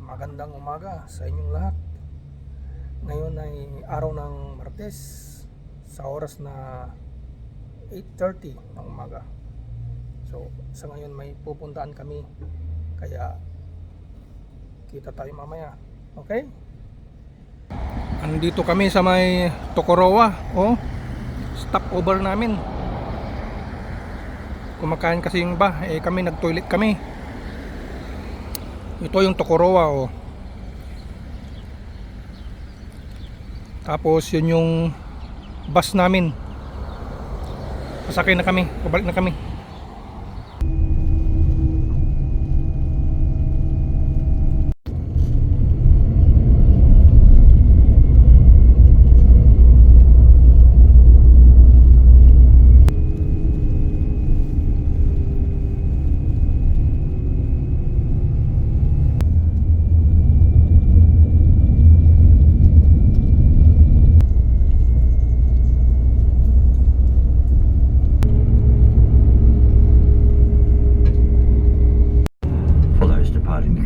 Magandang umaga sa inyong lahat. Ngayon ay araw ng Martes sa oras na 8:30 ng umaga. So sa ngayon may pupuntaan kami, kaya kita tayo mamaya. Okay? Andito kami sa may Tokoroa. Stopover namin. Kumakain kasi yung iba, kami nag-toilet kami. Ito yung Tokoroa. Tapos yun yung bus namin. Pasakay na kami, pabalik na kami.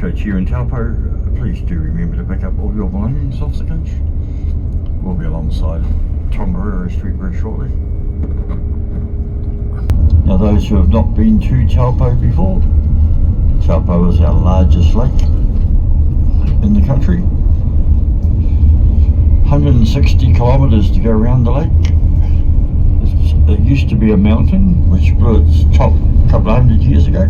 Coach here in Taupo, please do remember to pick up all your belongings off the coach. We'll be alongside Tongariro Street very shortly. Now those who have not been to Taupo before, Taupo is our largest lake in the country. 160 kilometres to go around the lake. It used to be a mountain which blew its top a couple of 100 years ago.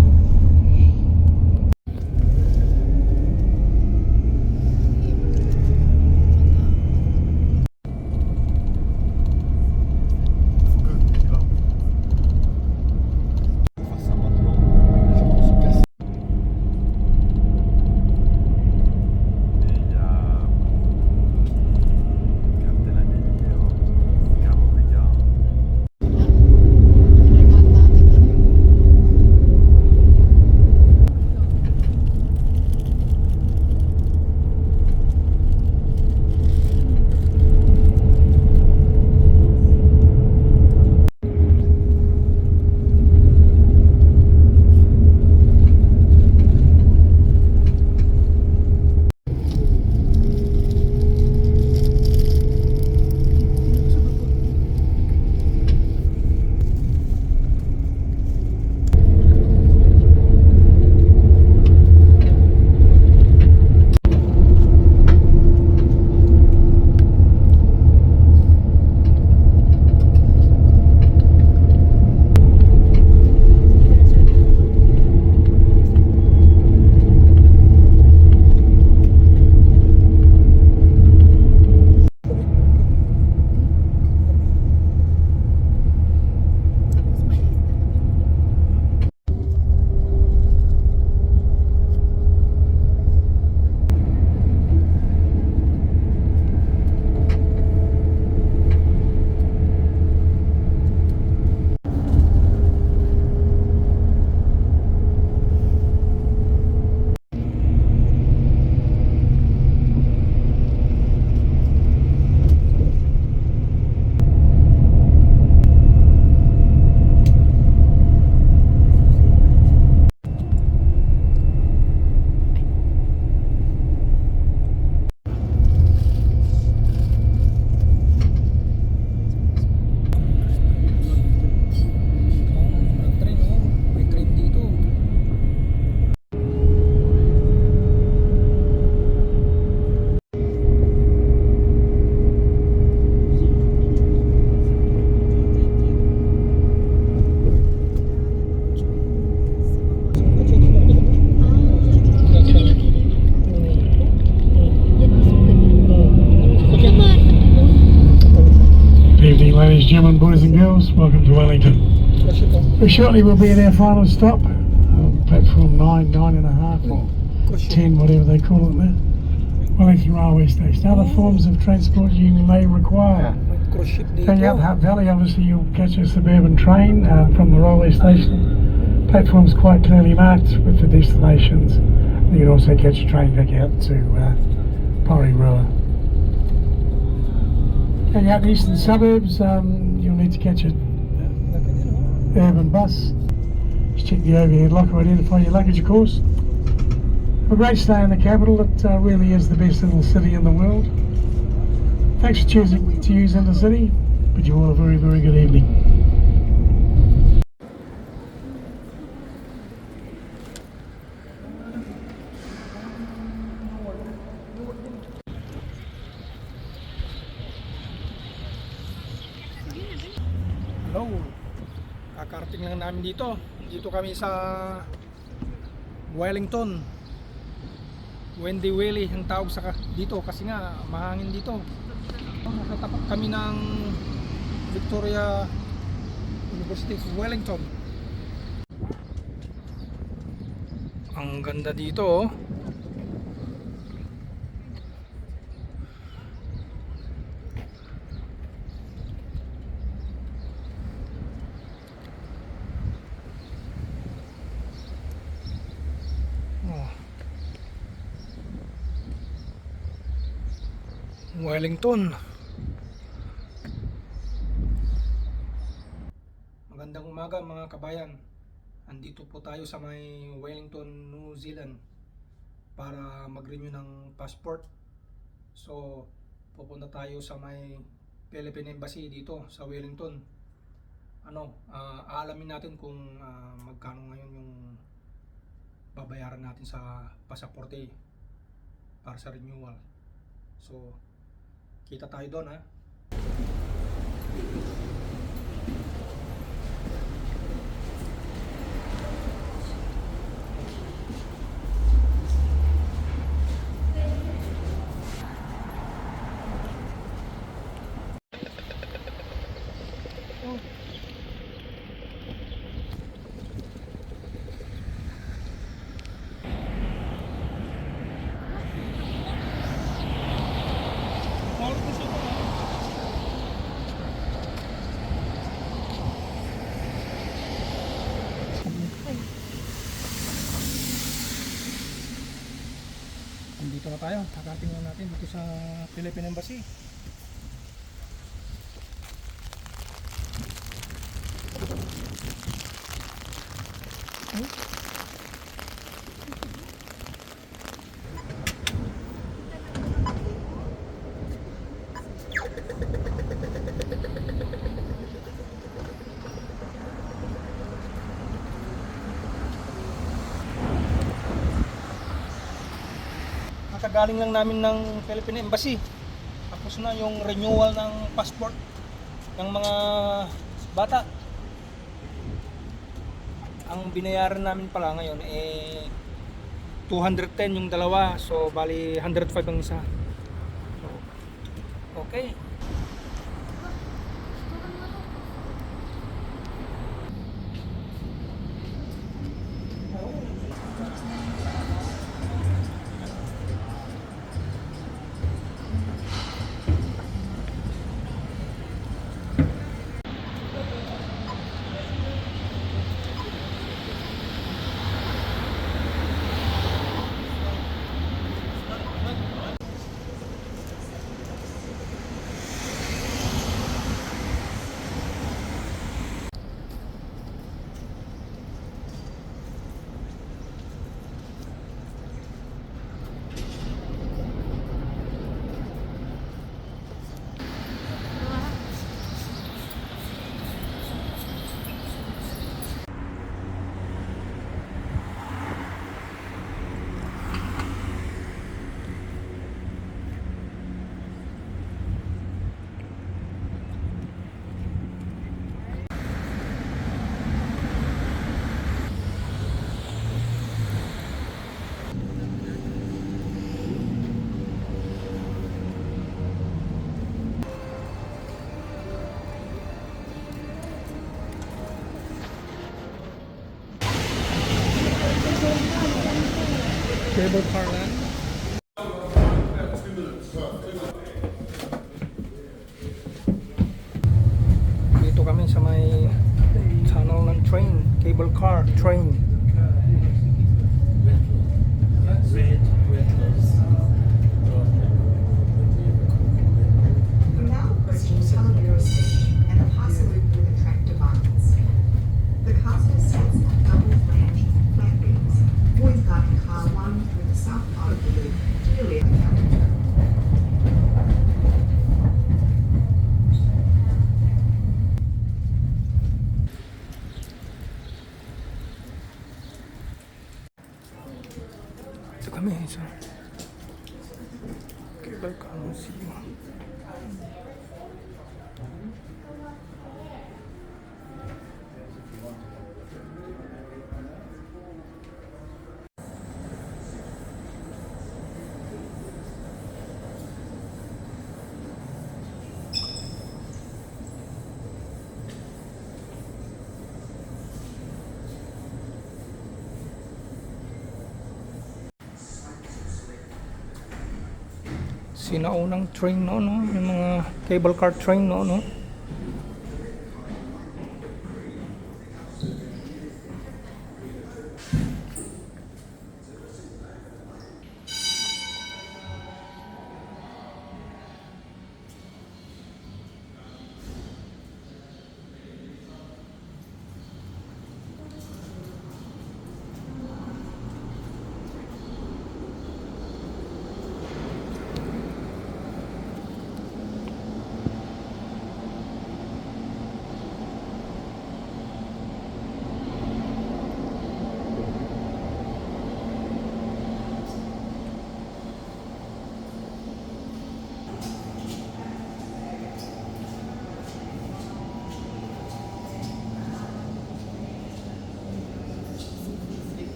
Ladies, gentlemen, boys and girls, welcome to Wellington. Very shortly we'll be at our final stop, platform 9, 9.5 or 10, whatever they call it there. Wellington Railway Station. Other forms of transport you may require. Going out Hutt Valley, obviously you'll catch a suburban train from the railway station. Platform's quite clearly marked with the destinations. You can also catch a train back out to Porirua. Going out the eastern suburbs, you'll need to catch an urban bus. Just check the overhead locker, identify your luggage of course. A great stay in the capital. It really is the best little city in the world. Thanks for choosing to use Intercity. Bid you all a very, very good evening. Hello. Kakarating lang namin dito. Dito kami sa Wellington. Wendy Willie ang tawag sa dito kasi nga mahangin dito. Nakatapat kami ng Victoria University of Wellington. Ang ganda dito oh. Wellington. Magandang umaga mga kabayan. Andito po tayo sa may Wellington, New Zealand para mag-renew ng passport. So, pupunta tayo sa may Philippine Embassy dito sa Wellington. Aalamin natin kung magkano ngayon yung babayaran natin sa pasaporte para sa renewal. So, kita tayo doon ha. Dito na tayo, kakating na natin dito sa Philippine Embassy. Kakagaling lang namin ng Philippine Embassy. Tapos na yung renewal ng passport ng mga bata. Ang binayaran namin pala ngayon 210 yung dalawa. So bali 105 ang isa. So, okay. Cable car land. Dito kami sa may tunnel ng train, cable car train. Now approaching Tullabura Station and the Parcel Loop with the track divides. The castle sits at double flat beams, voice guarding car 1 through the south part of the loop, clearly accounted for. Ito kami sa Cable Car Museum. Sinaunang train no, yung mga cable car train no.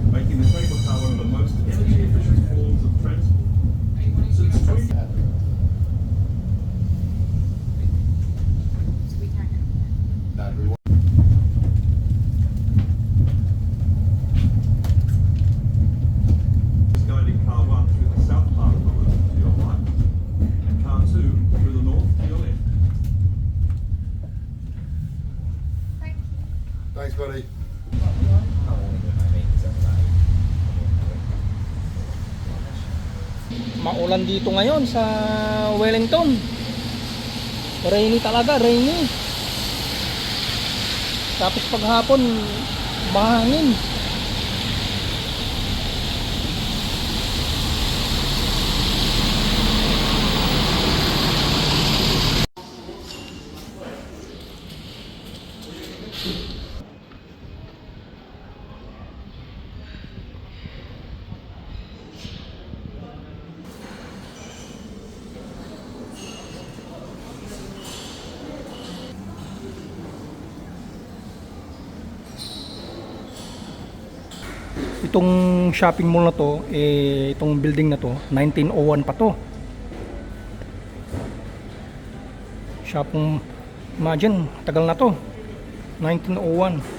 Making the cable car one of the most energy efficient forms of transport. Since 20 is guiding car 1 through the south part of the loop to your right, and car 2 through the north to your left. Thanks, buddy. Maulan dito ngayon sa Wellington. Rainy talaga, rainy. Tapos paghapon, mahangin. Itong shopping mall na to, itong building na to, 1901 pa to. Shopong, imagine, tagal na to. 1901.